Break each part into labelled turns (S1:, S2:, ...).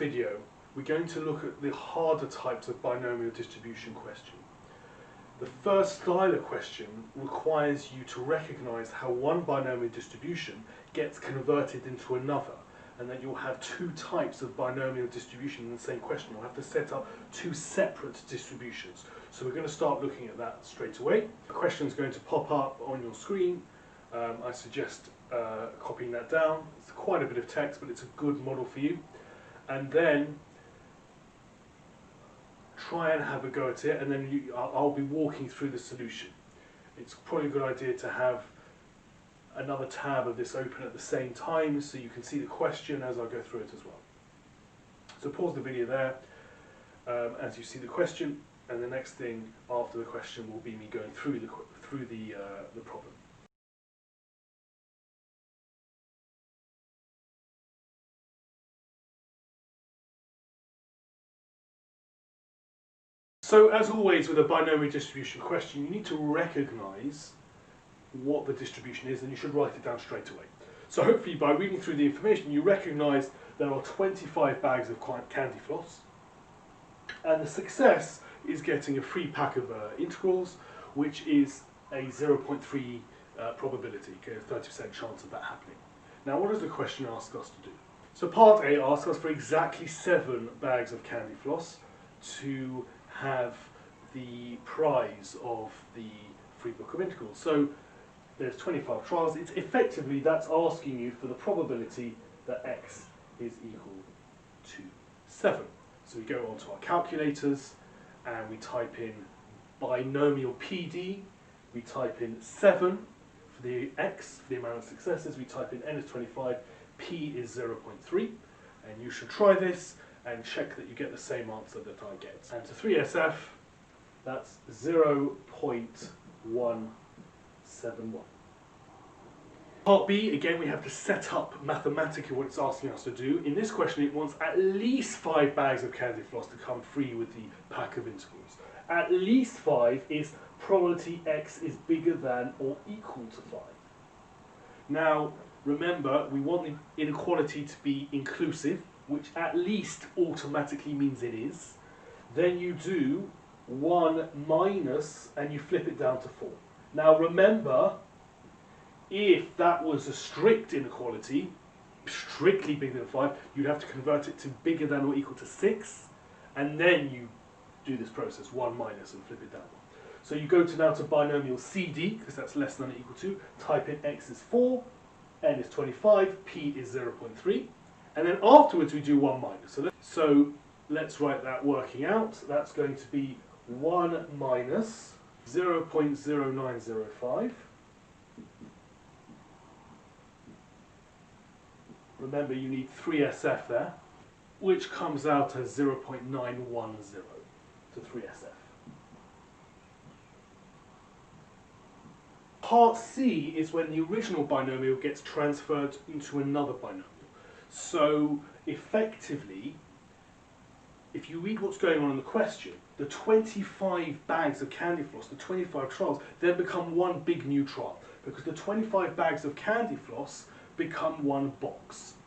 S1: video, we're going to look at the harder types of binomial distribution question. The first style of question requires you to recognize how one binomial distribution gets converted into another, and that you'll have two types of binomial distribution in the same question. You'll have to set up two separate distributions. So we're going to start looking at that straight away. The question is going to pop up on your screen. I suggest copying that down. It's quite a bit of text, but it's a good model for you. And then try and have a go at it, and then I'll be walking through the solution. It's probably a good idea to have another tab of this open at the same time so you can see the question as I go through it as well. So pause the video there as you see the question, and the next thing after the question will be me going through the problem. So as always with a binomial distribution question, you need to recognize what the distribution is, and you should write it down straight away. So hopefully by reading through the information you recognize there are 25 bags of candy floss, and the success is getting a free pack of integrals, which is a 0.3 probability, okay, a 30% chance of that happening. Now what does the question ask us to do? So part A asks us for exactly 7 bags of candy floss to have the prize of the free book of integrals. So there's 25 trials. It's effectively, that's asking you for the probability that x is equal to 7. So we go on to our calculators and we type in binomial PD, we type in 7 for the x, for the amount of successes, we type in n is 25, p is 0.3, and you should try this and check that you get the same answer that I get. And to 3SF, that's 0.171. Part B, again we have to set up mathematically what it's asking us to do. In this question it wants at least 5 bags of candy floss to come free with the pack of integrals. At least 5 is probability x is bigger than or equal to 5. Now remember, we want the inequality to be inclusive, which at least automatically means it is. Then you do 1 minus and you flip it down to 4. Now remember, if that was a strict inequality, strictly bigger than 5, you'd have to convert it to bigger than or equal to 6, and then you do this process, 1 minus and flip it down 1. So you go now to binomial CD, because that's less than or equal to, type in x is 4, n is 25, p is 0.3, and then afterwards we do 1 minus. So let's write that working out. That's going to be 1 minus 0.0905. Remember, you need 3SF there, which comes out as 0.910 to 3SF. Part C is when the original binomial gets transferred into another binomial. So effectively, if you read what's going on in the question, the 25 bags of candy floss, the 25 trials, then become one big new trial, because the 25 bags of candy floss become one box.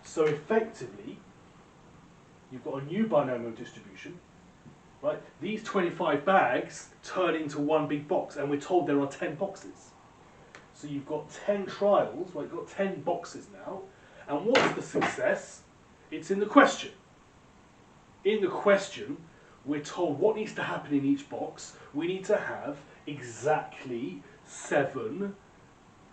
S1: So effectively, you've got a new binomial distribution, right? These 25 bags turn into one big box, and we're told there are 10 boxes. So you've got 10 trials, right? You've got 10 boxes now. And what's the success? It's in the question. In the question, we're told what needs to happen in each box. We need to have exactly 7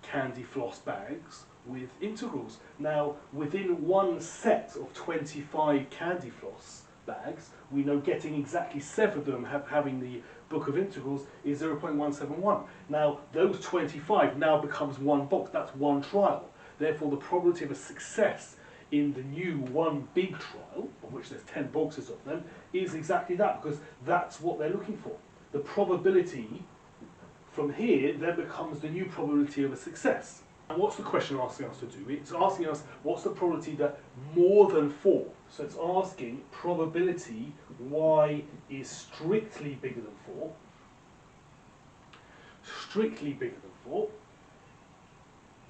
S1: candy floss bags with integrals. Now, within one set of 25 candy floss bags, we know getting exactly 7 of them having the book of integrals is 0.171. Now, those 25 now becomes one box. That's one trial. Therefore, the probability of a success in the new one big trial, of which there's 10 boxes of them, is exactly that, because that's what they're looking for. The probability from here then becomes the new probability of a success. And what's the question asking us to do? It's asking us what's the probability that more than 4. So it's asking probability y is strictly bigger than 4. Strictly bigger than 4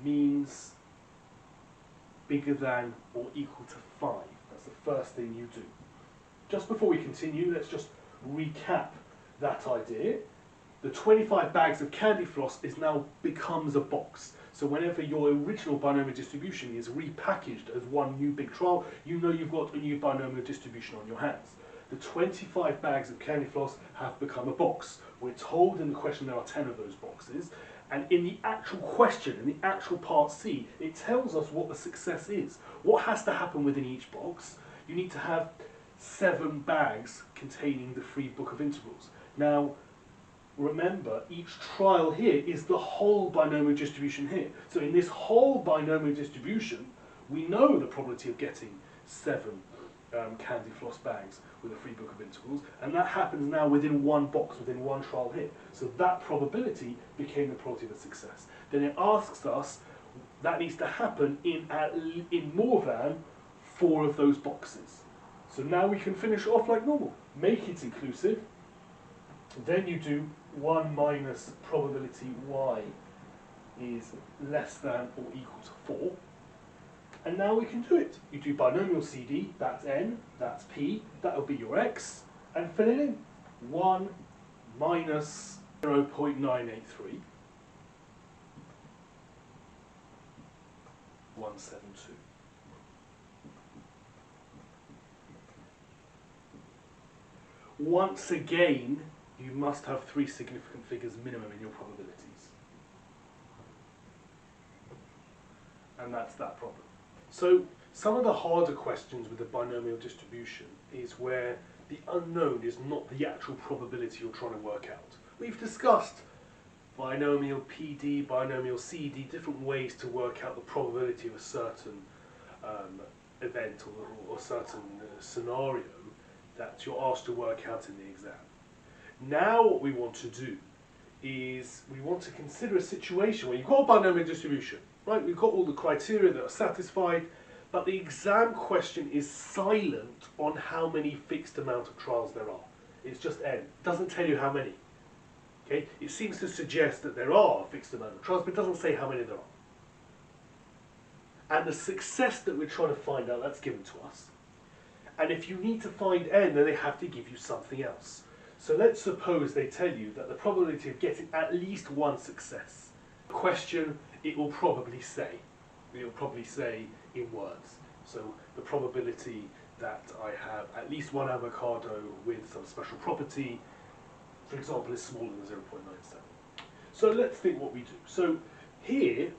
S1: means bigger than or equal to 5. That's the first thing you do. Just before we continue, let's just recap that idea. The 25 bags of candy floss now becomes a box. So whenever your original binomial distribution is repackaged as one new big trial, you know you've got a new binomial distribution on your hands. The 25 bags of candy floss have become a box. We're told in the question there are 10 of those boxes, and in the actual question, in the actual part C, it tells us what the success is. What has to happen within each box? You need to have 7 bags containing the free book of intervals. Now, remember, each trial here is the whole binomial distribution here. So in this whole binomial distribution, we know the probability of getting 7 candy floss bags with a free book of intervals, and that happens now within one box, within one trial here. So that probability became the probability of a success. Then it asks us, that needs to happen in more than 4 of those boxes. So now we can finish off like normal. Make it inclusive. Then you do 1 minus probability y is less than or equal to 4. And now we can do it. You do binomial CD, that's n, that's p, that'll be your x, and fill it in. 1 minus 0.983, 172. Once again, you must have 3 significant figures minimum in your probabilities. And that's that problem. So some of the harder questions with the binomial distribution is where the unknown is not the actual probability you're trying to work out. We've discussed binomial PD, binomial CD, different ways to work out the probability of a certain event or certain scenario that you're asked to work out in the exam. Now what we want to do is we want to consider a situation where you've got a binomial distribution, right? We've got all the criteria that are satisfied, but the exam question is silent on how many fixed amount of trials there are. It's just n. It doesn't tell you how many. Okay? It seems to suggest that there are a fixed amount of trials, but it doesn't say how many there are. And the success that we're trying to find out, that's given to us. And if you need to find n, then they have to give you something else. So let's suppose they tell you that the probability of getting at least one success. Question, it will probably say in words. So the probability that I have at least one avocado with some special property, for example, is smaller than 0.97. So let's think what we do. So here,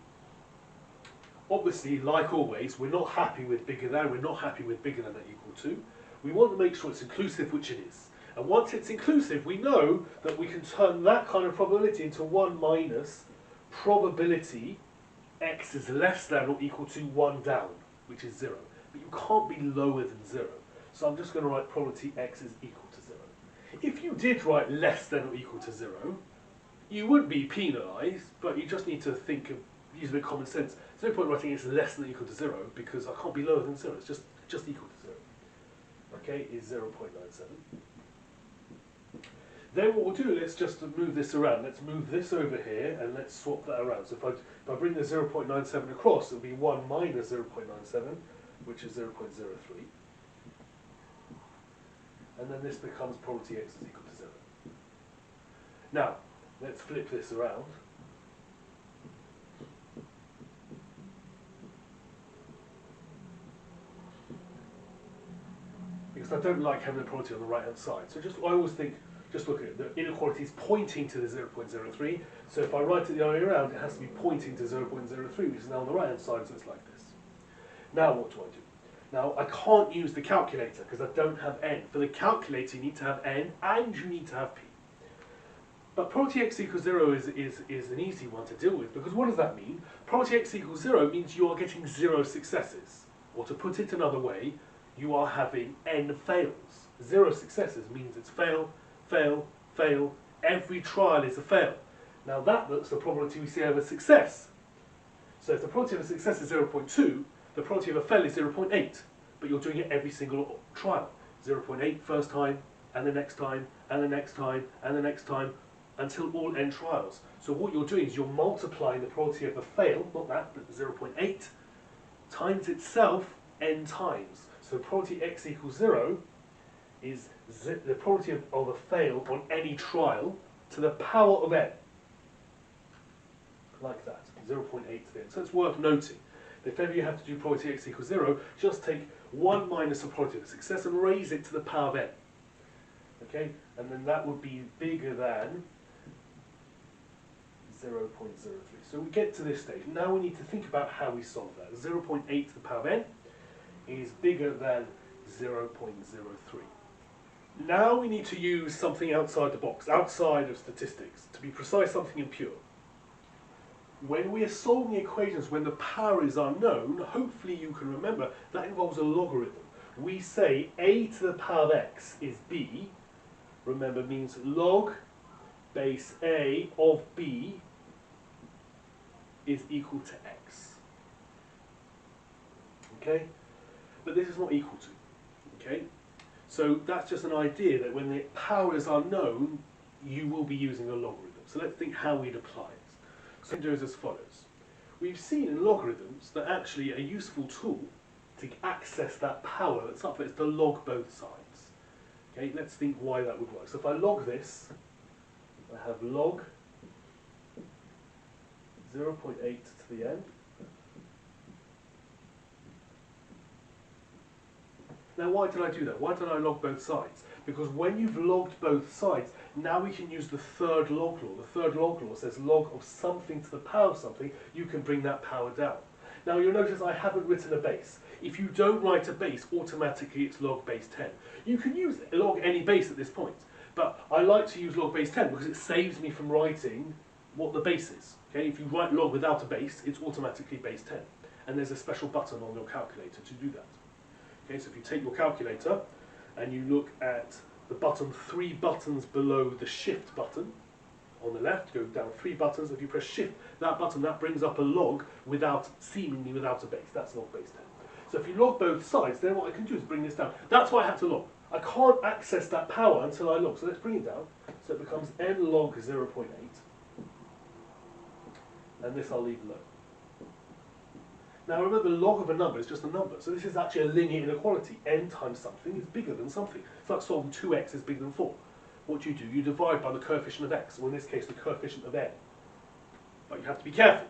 S1: obviously, like always, we're not happy with bigger than, we're not happy with bigger than or equal to. We want to make sure it's inclusive, which it is. And once it's inclusive, we know that we can turn that kind of probability into 1 minus probability x is less than or equal to 1 down, which is 0. But you can't be lower than 0. So I'm just going to write probability x is equal to 0. If you did write less than or equal to 0, you would be penalised, but you just need to use a bit of common sense. There's no point writing it's less than or equal to 0, because I can't be lower than 0. It's just equal to 0. Okay, is 0.97. Then what we'll do, let's just move this around. Let's move this over here and let's swap that around. So if I bring the 0.97 across, it'll be 1 minus 0.97, which is 0.03. And then this becomes probability x is equal to 0. Now, let's flip this around. Because I don't like having the probability on the right hand side. So I always think, just look at it, the inequality is pointing to the 0.03, so if I write it the other way around, it has to be pointing to 0.03, which is now on the right hand side, so it's like this. Now what do I do? Now I can't use the calculator because I don't have n. For the calculator you need to have n and you need to have p. But probability x equals 0 is an easy one to deal with, because what does that mean? Probability x equals 0 means you are getting 0 successes. Or to put it another way, you are having n fails. 0 successes means it's fail, fail, fail. Every trial is a fail. Now that's the probability we see of a success. So if the probability of a success is 0.2, the probability of a fail is 0.8. But you're doing it every single trial. 0.8 first time, and the next time, and the next time, and the next time, until all n trials. So what you're doing is you're multiplying the probability of a fail, not that, but 0.8, times itself n times. So probability x equals 0 is the probability of a fail on any trial to the power of n. Like that, 0.8 to the n. So it's worth noting that if ever you have to do probability x equals 0, just take 1 minus the probability of success and raise it to the power of n. Okay, and then that would be bigger than 0.03. So we get to this stage. Now we need to think about how we solve that. 0.8 to the power of n is bigger than 0.03. Now we need to use something outside the box, outside of statistics, to be precise, something impure. When we are solving equations when the power is unknown, hopefully you can remember that involves a logarithm. We say a to the power of x is b, remember means log base a of b is equal to x. Okay? But this is not equal to. Okay? So that's just an idea that when the power is unknown, you will be using a logarithm. So let's think how we'd apply it. So it goes as follows. We've seen in logarithms that actually a useful tool to access that power that's up there is to log both sides. Okay, let's think why that would work. So if I log this, I have log 0.8 to the n. Now why did I do that? Why did I log both sides? Because when you've logged both sides, now we can use the third log law. The third log law says log of something to the power of something, you can bring that power down. Now you'll notice I haven't written a base. If you don't write a base, automatically it's log base 10. You can use log any base at this point, but I like to use log base 10 because it saves me from writing what the base is. Okay? If you write log without a base, it's automatically base 10. And there's a special button on your calculator to do that. Okay, so if you take your calculator and you look at the button 3 buttons below the shift button on the left, go down 3 buttons. If you press shift, that button, that brings up a log seemingly without a base. That's log base 10. So if you log both sides, then what I can do is bring this down. That's why I have to log. I can't access that power until I log. So let's bring it down. So it becomes n log 0.8. And this I'll leave alone. Now remember, log of a number is just a number. So this is actually a linear inequality. N times something is bigger than something. It's like solving 2x is bigger than 4. What do? You divide by the coefficient of x, or in this case the coefficient of n. But you have to be careful.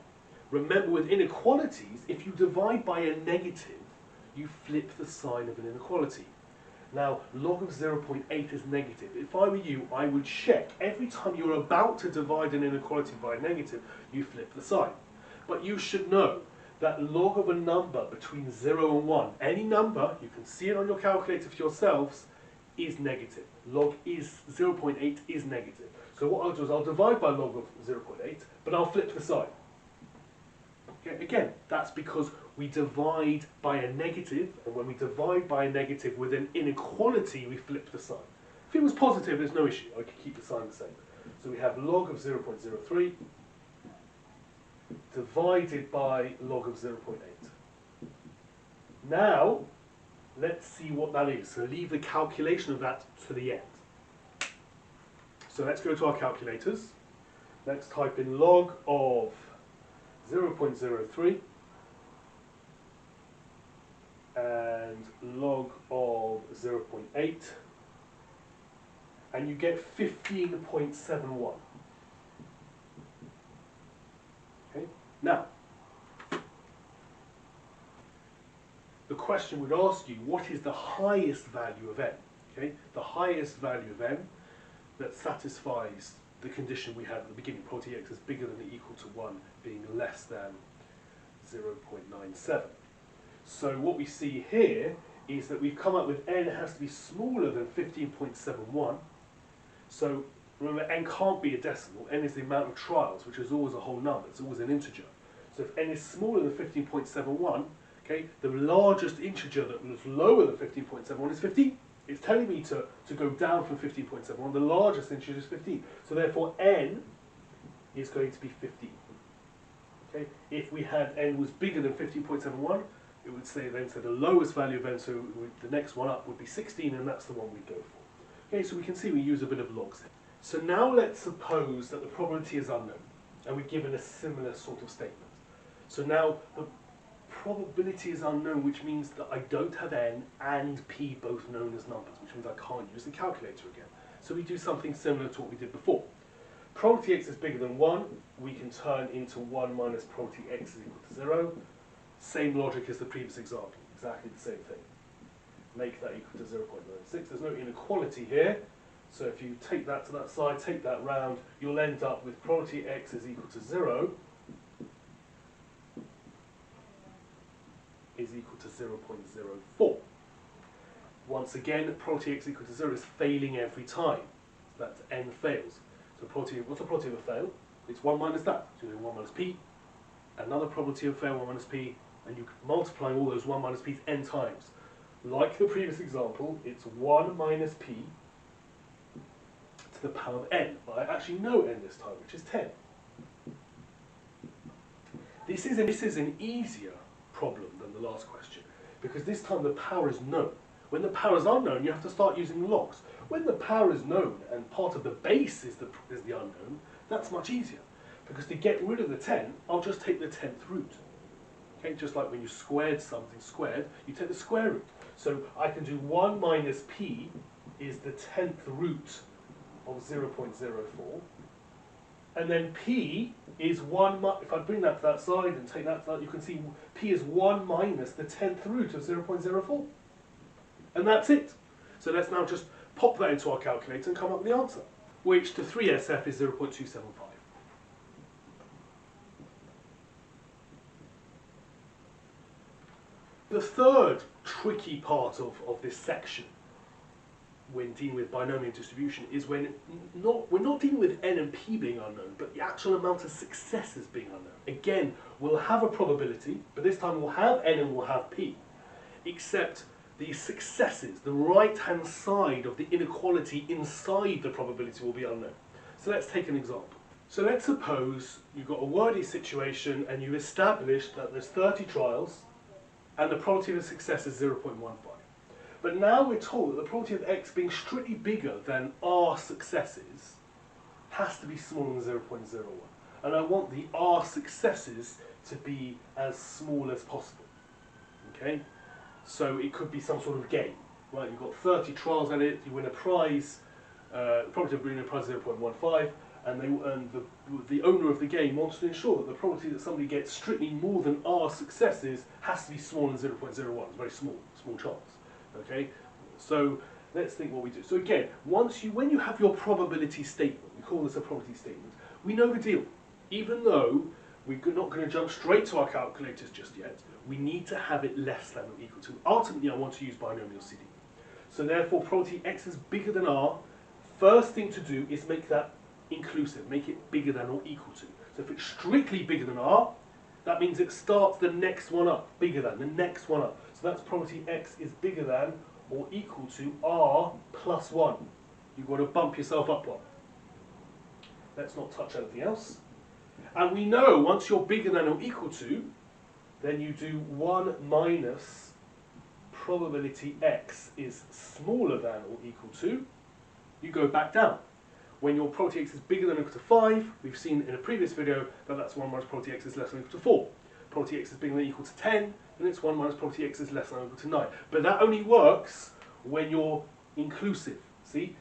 S1: Remember, with inequalities, if you divide by a negative, you flip the sign of an inequality. Now, log of 0.8 is negative. If I were you, I would check every time you're about to divide an inequality by a negative, you flip the sign. But you should know that log of a number between 0 and 1, any number, you can see it on your calculator for yourselves, is negative. Log is 0.8 is negative. So what I'll do is I'll divide by log of 0.8, but I'll flip the sign. Okay, again, that's because we divide by a negative, and when we divide by a negative with an inequality, we flip the sign. If it was positive, there's no issue. I could keep the sign the same. So we have log of 0.03 divided by log of 0.8. Now, let's see what that is. So leave the calculation of that to the end. So let's go to our calculators. Let's type in log of 0.03 and log of 0.8, and you get 15.71. Okay? Now, the question would ask you, what is the highest value of n? Okay? The highest value of n that satisfies the condition we had at the beginning, probability x is bigger than or equal to 1, being less than 0.97. So what we see here is that we've come up with n has to be smaller than 15.71. So remember, n can't be a decimal. N is the amount of trials, which is always a whole number. It's always an integer. So if n is smaller than 15.71, okay, the largest integer that was lower than 15.71 is 15. It's telling me to go down from 15.71. The largest integer is 15. So therefore, n is going to be 15. Okay? If we had n was bigger than 15.71, it would say then, so the lowest value of n, so the next one up would be 16, and that's the one we'd go for. Okay, so we can see we use a bit of logs here. So now let's suppose that the probability is unknown, and we're given a similar sort of statement. So now probability is unknown, which means that I don't have n and p both known as numbers, which means I can't use the calculator again. So we do something similar to what we did before. Probability x is bigger than 1, we can turn into 1 minus probability x is equal to 0. Same logic as the previous example, exactly the same thing. Make that equal to 0.96. There's no inequality here, so if you take that to that side, take that round, you'll end up with probability x is equal to 0 is equal to 0.04. Once again, probability x equal to 0 is failing every time. So that's n fails. So probability, what's the probability of a fail? It's 1 minus that. So you're doing 1 minus p. Another probability of fail, 1 minus p. And you're multiplying all those 1 minus p's n times. Like the previous example, it's 1 minus p to the power of n. But I actually know n this time, which is 10. This is an easier problem than the last question, because this time the power is known. When the power is unknown, you have to start using logs. When the power is known and part of the base is the unknown, that's much easier. Because to get rid of the 10, I'll just take the 10th root. Okay, just like when you squared something squared, you take the square root. So I can do 1 minus p is the 10th root of 0.04. And then p is 1, if I bring that to that side and take that to that, you can see p is 1 minus the 10th root of 0.04. And that's it. So let's now just pop that into our calculator and come up with the answer, which to 3SF is 0.275. The third tricky part of this section when dealing with binomial distribution is when we're not dealing with n and p being unknown, but the actual amount of successes being unknown. Again, we'll have a probability, but this time we'll have n and we'll have p, except the successes, the right-hand side of the inequality inside the probability will be unknown. So let's take an example. So let's suppose you've got a wordy situation and you've established that there's 30 trials and the probability of success is 0.15. But now we're told that the probability of x being strictly bigger than r successes has to be smaller than 0.01. And I want the r successes to be as small as possible. Okay? So it could be some sort of game. Right? You've got 30 trials at it, you win a prize, the probability of winning a prize is 0.15, and the owner of the game wants to ensure that the probability that somebody gets strictly more than r successes has to be smaller than 0.01. It's a very small chance. Okay, so let's think what we do. So again, when you have your probability statement, we call this a probability statement, we know the deal. Even though we're not going to jump straight to our calculators just yet, we need to have it less than or equal to. Ultimately, I want to use binomial CD. So therefore, probability x is bigger than r. First thing to do is make that inclusive, make it bigger than or equal to. So if it's strictly bigger than r, that means it starts the next one up, bigger than, the next one up. So that's probability x is bigger than or equal to r plus 1. You've got to bump yourself up one. Let's not touch anything else. And we know once you're bigger than or equal to, then you do 1 minus probability x is smaller than or equal to, you go back down. When your probability x is bigger than or equal to 5, we've seen in a previous video that that's 1 minus probability x is less than or equal to 4. Probability x is bigger than or equal to 10, then it's 1 minus probability x is less than or equal to 9. But that only works when you're inclusive, see?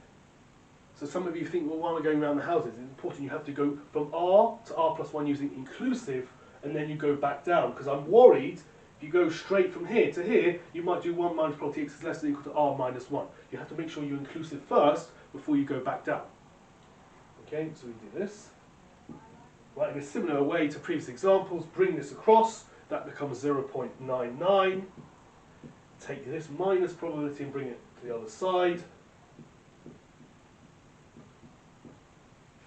S1: So some of you think, well, why am I going around the houses? It's important you have to go from r to r plus 1 using inclusive, and then you go back down, because I'm worried if you go straight from here to here, you might do 1 minus probability x is less than or equal to r minus 1. You have to make sure you're inclusive first before you go back down. Okay, so we do this. Right, in a similar way to previous examples, bring this across, that becomes 0.99. Take this minus probability and bring it to the other side.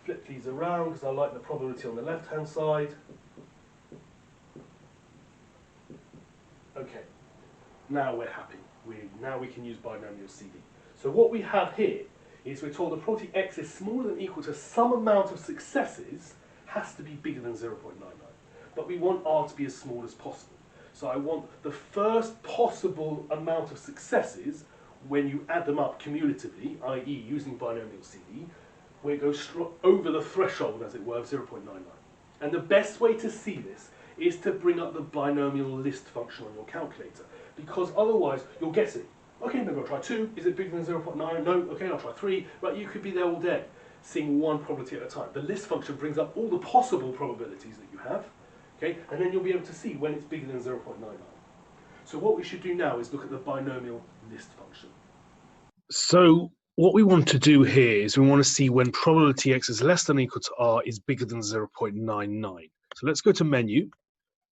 S1: Flip these around because I like the probability on the left-hand side. Okay, now we're happy. Now we can use binomial CD. So what we have here is we're told the probability x is smaller than or equal to some amount of successes has to be bigger than 0.99. But we want r to be as small as possible. So I want the first possible amount of successes when you add them up cumulatively, i.e. using binomial CD, where it goes over the threshold, as it were, of 0.99. And the best way to see this is to bring up the binomial list function on your calculator, because otherwise you're guessing. Okay, maybe I'll try 2. Is it bigger than 0.9? No. Okay, I'll try 3. Right, you could be there all day, seeing one probability at a time. The list function brings up all the possible probabilities that you have, okay, and then you'll be able to see when it's bigger than 0.99. So what we should do now is look at the binomial list function. So what we want to do here is we want to see when probability x is less than or equal to r is bigger than 0.99. So let's go to menu.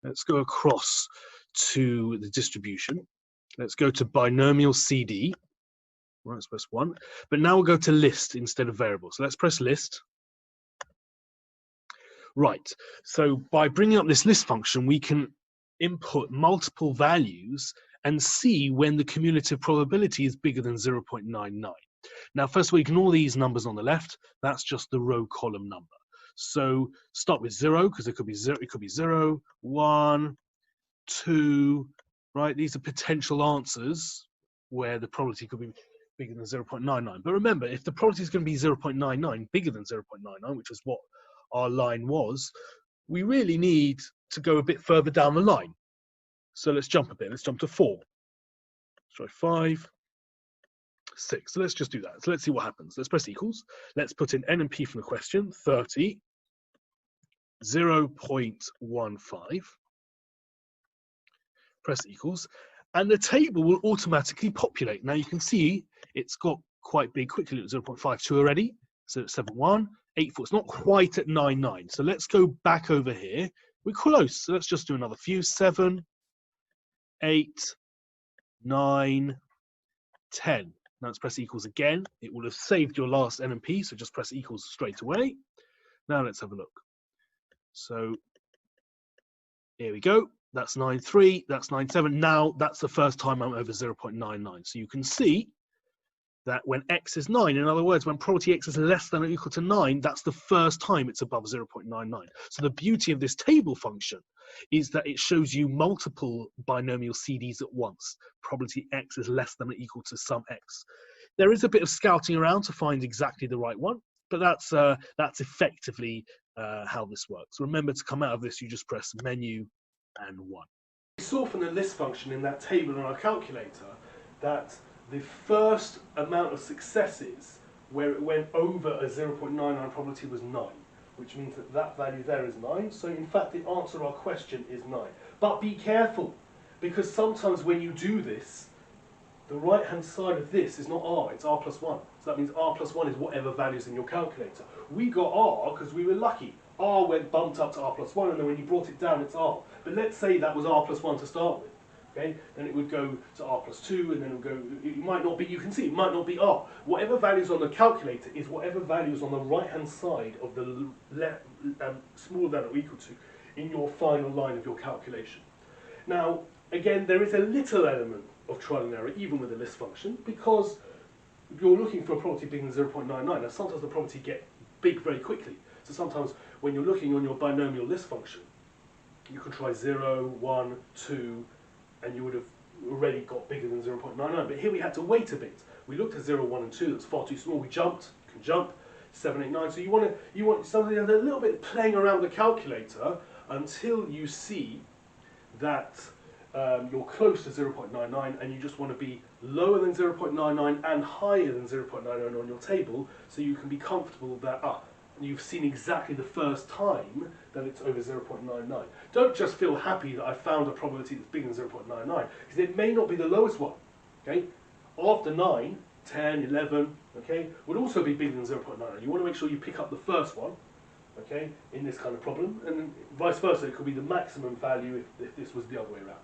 S1: Let's go across to the distribution. Let's go to binomial CD. Right, let's press 1. But now we'll go to list instead of variable. So let's press list. Right, so by bringing up this list function, we can input multiple values and see when the cumulative probability is bigger than 0.99. Now, first of all, ignore these numbers on the left. That's just the row column number. So start with 0, because it could be 0, 1, 2, right? These are potential answers where the probability could be bigger than 0.99. But remember, if the probability is going to be 0.99, bigger than 0.99, which is what our line was, we really need to go a bit further down the line. So let's jump a bit. Let's jump to 4. Let's try 5, 6. So let's just do that. So let's see what happens. Let's press equals. Let's put in N and P from the question. 30, 0.15. Press equals. And the table will automatically populate. Now you can see it's got quite big quickly at 0.52 already. So it's 7.1, 8.4. It's not quite at 9.9. So let's go back over here. We're close. So let's just do another few. 7, 8, 9, 10. Now let's press equals again. It will have saved your last N and P, so just press equals straight away. Now let's have a look. So here we go. That's 9.3, that's 9.7. Now that's the first time I'm over 0.99. So you can see that when x is 9, in other words, when probability x is less than or equal to 9, that's the first time it's above 0.99. So the beauty of this table function is that it shows you multiple binomial CDs at once. Probability x is less than or equal to some x. There is a bit of scouting around to find exactly the right one, but that's effectively how this works. Remember, to come out of this, you just press menu and 1. We saw from the list function in that table on our calculator that the first amount of successes where it went over a 0.99 probability was 9, which means that that value there is 9. So in fact, the answer to our question is 9. But be careful, because sometimes when you do this, the right-hand side of this is not r, it's r plus 1. So that means r plus 1 is whatever value's in your calculator. We got r because we were lucky. R went bumped up to r plus 1, and then when you brought it down, it's r. But let's say that was r plus 1 to start with. Okay, then it would go to r plus 2, and then it would go, it might not be, you can see, it might not be r. Whatever value's on the calculator is whatever value's on the right-hand side of the smaller than or equal to in your final line of your calculation. Now, again, there is a little element of trial and error, even with the list function, because you're looking for a probability bigger than 0.99. Now, sometimes the probability get big very quickly. So sometimes when you're looking on your binomial list function, you can try 0, 1, 2, and you would have already got bigger than 0.99. But here we had to wait a bit. We looked at 0, 1, and 2. That's far too small. We jumped. You can jump. 7, 8, 9. So you want something that's a little bit playing around the calculator until you see that you're close to 0.99, and you just want to be lower than 0.99 and higher than 0.99 on your table, so you can be comfortable that you've seen exactly the first time that it's over 0.99. Don't just feel happy that I found a probability that's bigger than 0.99, because it may not be the lowest one. Okay, after 9, 10, 11, okay, would also be bigger than 0.99. You want to make sure you pick up the first one, okay, in this kind of problem, and vice versa. It could be the maximum value if this was the other way around.